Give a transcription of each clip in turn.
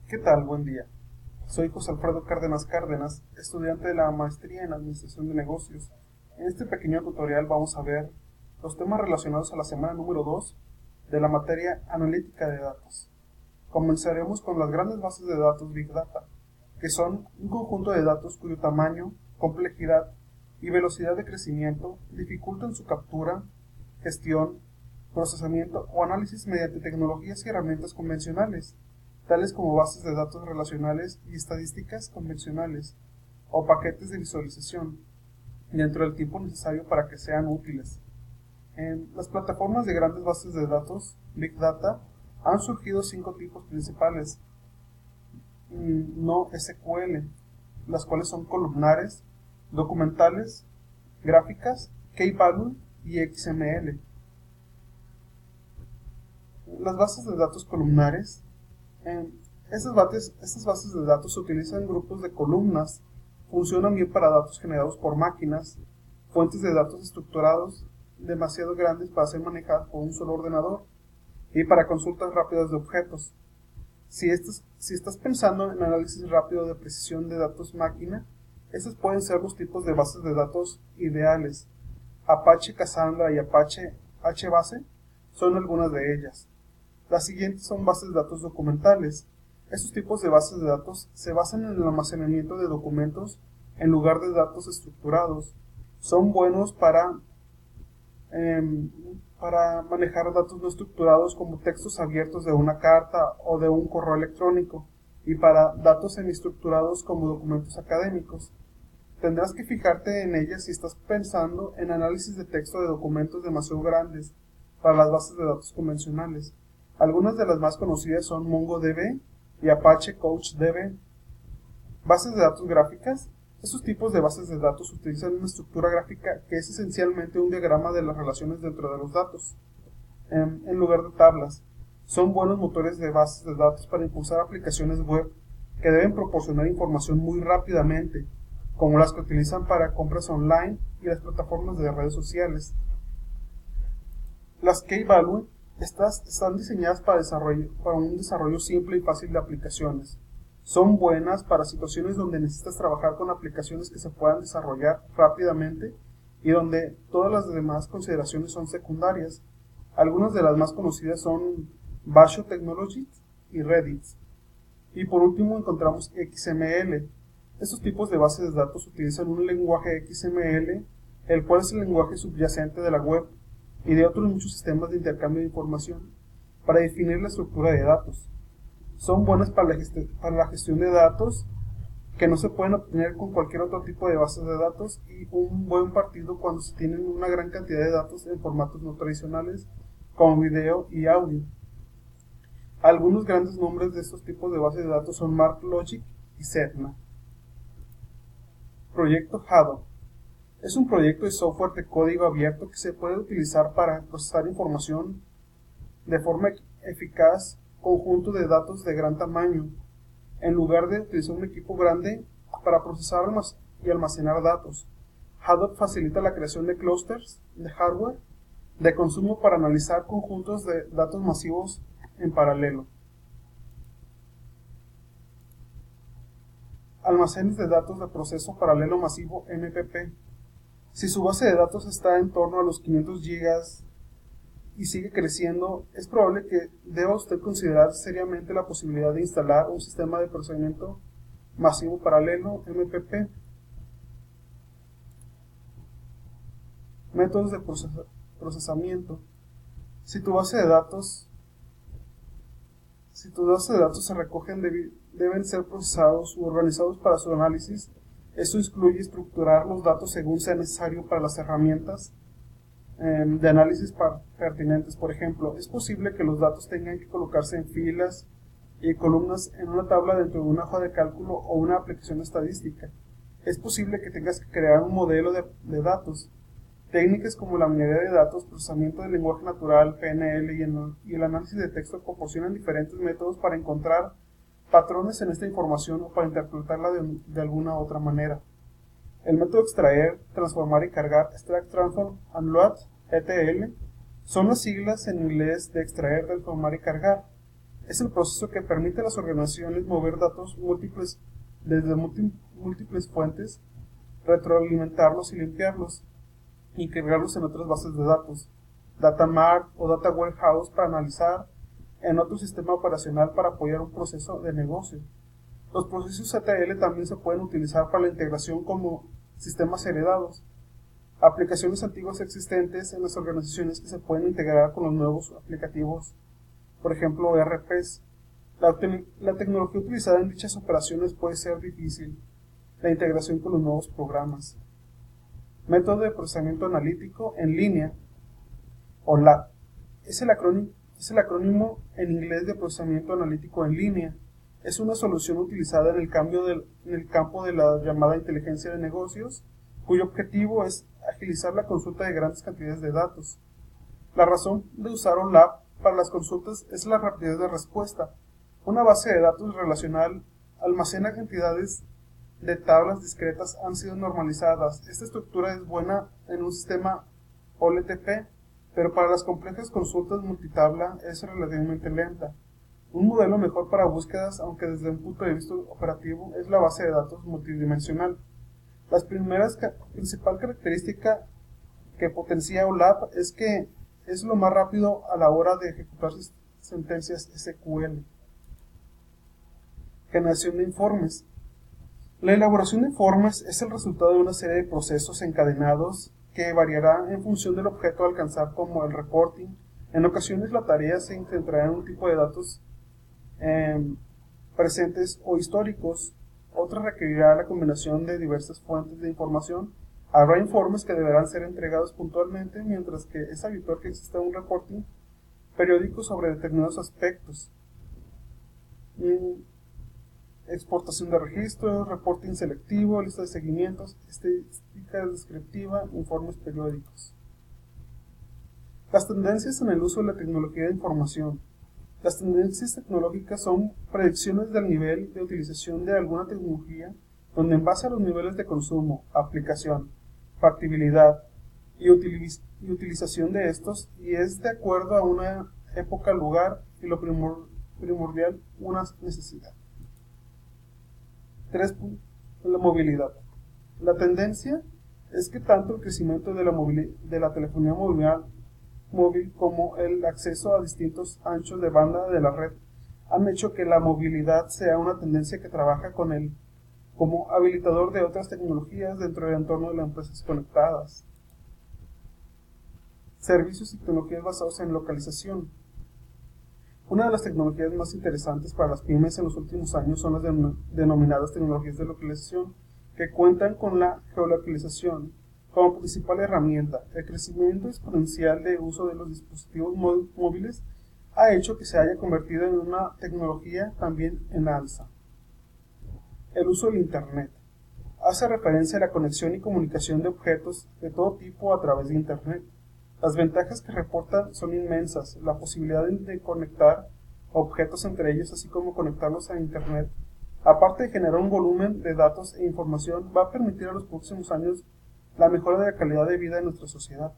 ¿Qué tal? Buen día. Soy José Alfredo Cárdenas, estudiante de la maestría en Administración de Negocios. En este pequeño tutorial vamos a ver los temas relacionados a la semana número 2 de la materia Analítica de Datos. Comenzaremos con las grandes bases de datos Big Data, que son un conjunto de datos cuyo tamaño, complejidad y velocidad de crecimiento dificultan su captura, gestión, procesamiento o análisis mediante tecnologías y herramientas convencionales, tales como bases de datos relacionales y estadísticas convencionales, o paquetes de visualización, dentro del tiempo necesario para que sean útiles. En las plataformas de grandes bases de datos, Big Data, han surgido 5 tipos principales, no SQL, las cuales son columnares, documentales, gráficas, Key-Value y XML. Las bases de datos columnares. Estas bases de datos utilizan grupos de columnas, funcionan bien para datos generados por máquinas, fuentes de datos estructurados demasiado grandes para ser manejadas por un solo ordenador y para consultas rápidas de objetos. Si estás pensando en análisis rápido de precisión de datos máquina, estos pueden ser los tipos de bases de datos ideales. Apache Cassandra y Apache HBase son algunas de ellas. Las siguientes son bases de datos documentales. Estos tipos de bases de datos se basan en el almacenamiento de documentos en lugar de datos estructurados. Son buenos para manejar datos no estructurados como textos abiertos de una carta o de un correo electrónico, y para datos semiestructurados como documentos académicos. Tendrás que fijarte en ellas si estás pensando en análisis de texto de documentos demasiado grandes para las bases de datos convencionales. Algunas de las más conocidas son MongoDB y Apache CouchDB. Bases de datos gráficas. Estos tipos de bases de datos utilizan una estructura gráfica que es esencialmente un diagrama de las relaciones dentro de los datos, en lugar de tablas. Son buenos motores de bases de datos para impulsar aplicaciones web que deben proporcionar información muy rápidamente, como las que utilizan para compras online y las plataformas de redes sociales. Las Key-Value están diseñadas para un desarrollo simple y fácil de aplicaciones. Son buenas para situaciones donde necesitas trabajar con aplicaciones que se puedan desarrollar rápidamente y donde todas las demás consideraciones son secundarias. Algunas de las más conocidas son Basho Technologies y Reddit. Y por último encontramos XML. Estos tipos de bases de datos utilizan un lenguaje XML, el cual es el lenguaje subyacente de la web y de otros muchos sistemas de intercambio de información, para definir la estructura de datos. Son buenas para la gestión de datos, que no se pueden obtener con cualquier otro tipo de bases de datos, y un buen partido cuando se tienen una gran cantidad de datos en formatos no tradicionales, como video y audio. Algunos grandes nombres de estos tipos de bases de datos son MarkLogic y Sedna. Proyecto Hadoop. Es un proyecto de software de código abierto que se puede utilizar para procesar información de forma eficaz, conjunto de datos de gran tamaño, en lugar de utilizar un equipo grande para procesar y almacenar datos. Hadoop facilita la creación de clústeres de hardware de consumo para analizar conjuntos de datos masivos en paralelo. Almacenes de datos de proceso paralelo masivo MPP. Si su base de datos está en torno a los 500 GB y sigue creciendo, es probable que deba usted considerar seriamente la posibilidad de instalar un sistema de procesamiento masivo paralelo MPP. Métodos de procesamiento. Si tu base de datos se recogen, deben ser procesados u organizados para su análisis. Esto incluye estructurar los datos según sea necesario para las herramientas de análisis pertinentes. Por ejemplo, es posible que los datos tengan que colocarse en filas y columnas en una tabla dentro de una hoja de cálculo o una aplicación estadística. Es posible que tengas que crear un modelo de datos. Técnicas como la minería de datos, procesamiento del lenguaje natural, PNL y el análisis de texto proporcionan diferentes métodos para encontrar patrones en esta información o para interpretarla de alguna otra manera. El método extraer, transformar y cargar, Extract, Transform and Load, ETL, son las siglas en inglés de extraer, transformar y cargar. Es el proceso que permite a las organizaciones mover datos múltiples desde múltiples fuentes, retroalimentarlos y limpiarlos, integrarlos en otras bases de datos, data mart o data warehouse para analizar en otro sistema operacional para apoyar un proceso de negocio. Los procesos ETL también se pueden utilizar para la integración como sistemas heredados, aplicaciones antiguas existentes en las organizaciones que se pueden integrar con los nuevos aplicativos, por ejemplo ERPs. La tecnología utilizada en dichas operaciones puede ser difícil, la integración con los nuevos programas. Método de procesamiento analítico en línea, o LAP, es el acrónimo en inglés de procesamiento analítico en línea. Es una solución utilizada en el campo de la llamada inteligencia de negocios, cuyo objetivo es agilizar la consulta de grandes cantidades de datos. La razón de usar OLAP para las consultas es la rapidez de respuesta. Una base de datos relacional almacena cantidades de tablas discretas han sido normalizadas. Esta estructura es buena en un sistema OLTP, pero para las complejas consultas multitabla es relativamente lenta. Un modelo mejor para búsquedas, aunque desde un punto de vista operativo, es la base de datos multidimensional. La principal característica que potencia OLAP es que es lo más rápido a la hora de ejecutar sentencias SQL. Generación de informes. La elaboración de informes es el resultado de una serie de procesos encadenados que variará en función del objeto a alcanzar, como el reporting. En ocasiones la tarea se centrará en un tipo de datos presentes o históricos, otra requerirá la combinación de diversas fuentes de información. Habrá informes que deberán ser entregados puntualmente, mientras que es habitual que exista un reporting periódico sobre determinados aspectos. Exportación de registros, reporting selectivo, lista de seguimientos, estadística descriptiva, informes periódicos. Las tendencias en el uso de la tecnología de información. Las tendencias tecnológicas son predicciones del nivel de utilización de alguna tecnología, donde en base a los niveles de consumo, aplicación, factibilidad y utilización de estos, y es de acuerdo a una época, lugar y lo primordial, una necesidad. 3. La movilidad. La tendencia es que tanto el crecimiento de la telefonía móvil como el acceso a distintos anchos de banda de la red han hecho que la movilidad sea una tendencia que trabaja como habilitador de otras tecnologías dentro del entorno de las empresas conectadas. Servicios y tecnologías basados en localización. Una de las tecnologías más interesantes para las pymes en los últimos años son las denominadas tecnologías de localización, que cuentan con la geolocalización como principal herramienta. El crecimiento exponencial de uso de los dispositivos móviles ha hecho que se haya convertido en una tecnología también en alza. El uso del Internet. Hace referencia a la conexión y comunicación de objetos de todo tipo a través de Internet. Las ventajas que reportan son inmensas. La posibilidad de conectar objetos entre ellos, así como conectarlos a Internet, aparte de generar un volumen de datos e información, va a permitir a los próximos años la mejora de la calidad de vida de nuestra sociedad.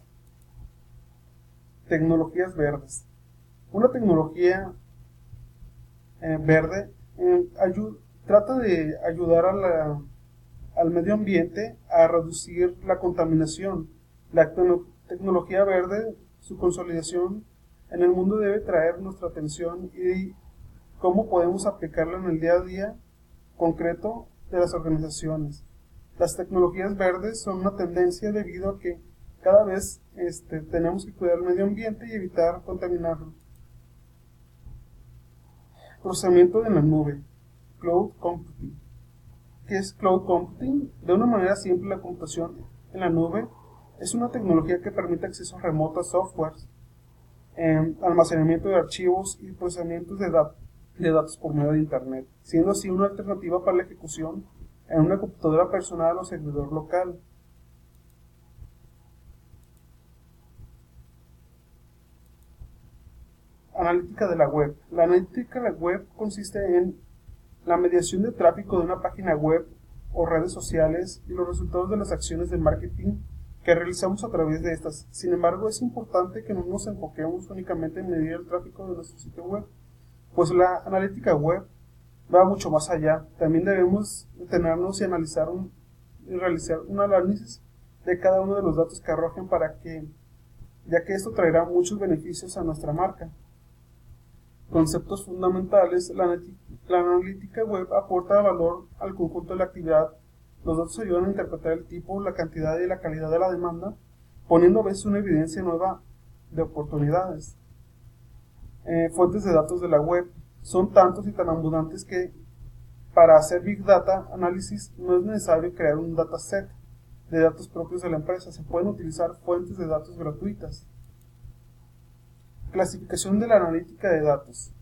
Tecnologías verdes. Una tecnología verde trata de ayudar al medio ambiente a reducir la contaminación. La tecnología verde, su consolidación en el mundo debe traer nuestra atención y cómo podemos aplicarla en el día a día concreto de las organizaciones. Las tecnologías verdes son una tendencia debido a que cada vez tenemos que cuidar el medio ambiente y evitar contaminarlo. Procesamiento en la nube. Cloud Computing. ¿Qué es Cloud Computing? De una manera simple, la computación en la nube es una tecnología que permite acceso remoto a softwares, almacenamiento de archivos y procesamiento de datos por medio de Internet, siendo así una alternativa para la ejecución en una computadora personal o servidor local. Analítica de la web. La analítica de la web consiste en la medición de tráfico de una página web o redes sociales y los resultados de las acciones de marketing que realizamos a través de estas. Sin embargo, es importante que no nos enfoquemos únicamente en medir el tráfico de nuestro sitio web, Pues la analítica web va mucho más allá. También debemos detenernos y realizar un análisis de cada uno de los datos que arrojen ya que esto traerá muchos beneficios a nuestra marca. Conceptos fundamentales: la analítica web aporta valor al conjunto de la actividad. Los datos ayudan a interpretar el tipo, la cantidad y la calidad de la demanda, poniendo a veces una evidencia nueva de oportunidades. Fuentes de datos de la web son tantos y tan abundantes que para hacer Big Data análisis no es necesario crear un dataset de datos propios de la empresa. Se pueden utilizar fuentes de datos gratuitas. Clasificación de la analítica de datos.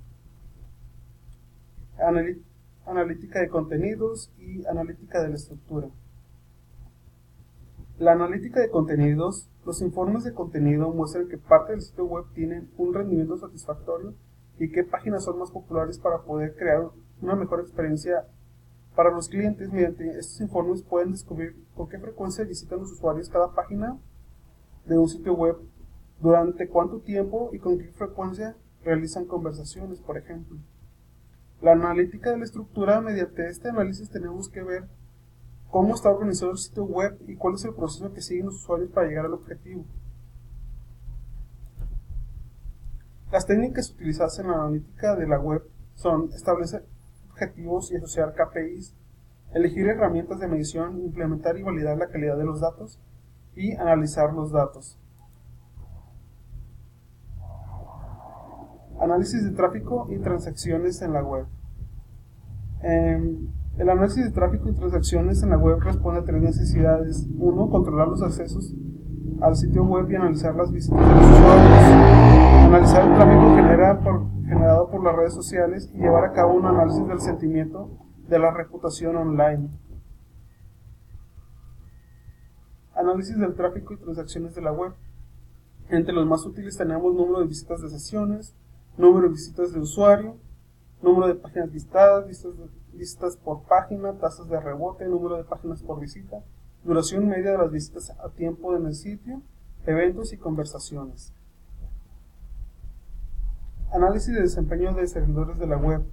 Analítica de contenidos y analítica de la estructura. La analítica de contenidos: los informes de contenido muestran qué parte del sitio web tienen un rendimiento satisfactorio y qué páginas son más populares para poder crear una mejor experiencia para los clientes. Mediante estos informes pueden descubrir con qué frecuencia visitan los usuarios cada página de un sitio web, durante cuánto tiempo y con qué frecuencia realizan conversaciones, por ejemplo. La analítica de la estructura: mediante este análisis tenemos que ver cómo está organizado el sitio web y cuál es el proceso que siguen los usuarios para llegar al objetivo. Las técnicas utilizadas en la analítica de la web son establecer objetivos y asociar KPIs, elegir herramientas de medición, implementar y validar la calidad de los datos y analizar los datos. Análisis de tráfico y transacciones en la web. El análisis de tráfico y transacciones en la web responde a tres necesidades. 1. Controlar los accesos al sitio web y analizar las visitas de los usuarios. Analizar el tráfico generado por las redes sociales y llevar a cabo un análisis del sentimiento de la reputación online. Análisis del tráfico y transacciones de la web. Entre los más útiles tenemos número de visitas de sesiones, número de visitas de usuario, número de páginas visitadas, visitas por página, tasas de rebote, número de páginas por visita, duración media de las visitas a tiempo en el sitio, eventos y conversaciones. Análisis de desempeño de servidores de la web.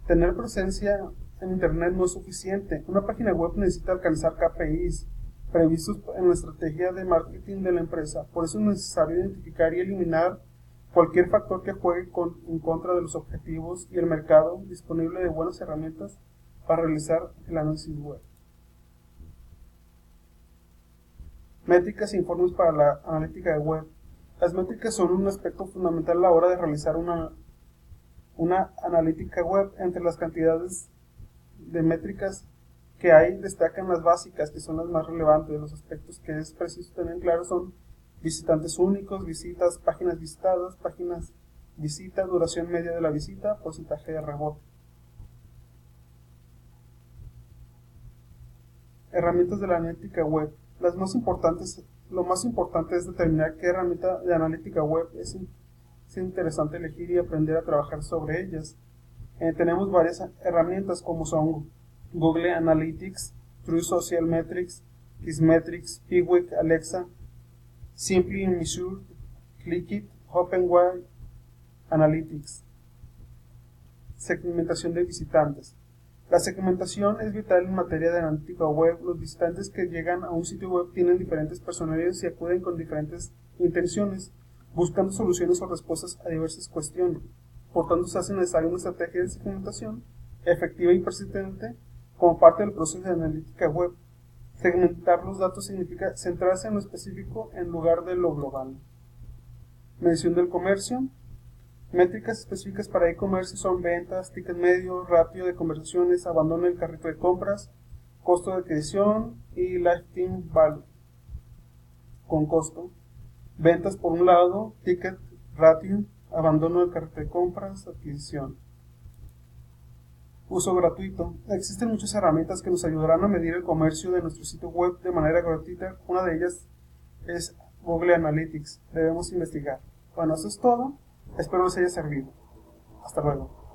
Tener presencia en Internet no es suficiente. Una página web necesita alcanzar KPIs previstos en la estrategia de marketing de la empresa. Por eso es necesario identificar y eliminar cualquier factor que juegue en contra de los objetivos y el mercado disponible de buenas herramientas para realizar el análisis web. Métricas e informes para la analítica de web. Las métricas son un aspecto fundamental a la hora de realizar una analítica web. Entre las cantidades de métricas que hay, destacan las básicas, que son las más relevantes. Los aspectos que es preciso tener claro son visitantes únicos, visitas, páginas visitadas, páginas visita, duración media de la visita, porcentaje de rebote. Herramientas de la analítica web. Lo más importante es determinar qué herramienta de analítica web es interesante elegir y aprender a trabajar sobre ellas. Tenemos varias herramientas como son Google Analytics, True Social Metrics, Kissmetrics, Piwik, Alexa, Simply Measure, Clickit, OpenWire Analytics. Segmentación de visitantes. La segmentación es vital en materia de analítica web. Los visitantes que llegan a un sitio web tienen diferentes personalidades y acuden con diferentes intenciones, buscando soluciones o respuestas a diversas cuestiones. Por tanto, se hace necesaria una estrategia de segmentación efectiva y persistente como parte del proceso de analítica web. Segmentar los datos significa centrarse en lo específico en lugar de lo global. Medición del comercio. Métricas específicas para e-commerce son ventas, ticket medio, ratio de conversaciones, abandono del carrito de compras, costo de adquisición y lifetime value con costo. Ventas por un lado, ticket, ratio, abandono del carrito de compras, adquisición. Uso gratuito. Existen muchas herramientas que nos ayudarán a medir el comercio de nuestro sitio web de manera gratuita. Una de ellas es Google Analytics. Debemos investigar. Bueno, eso es todo. Espero les haya servido. Hasta luego.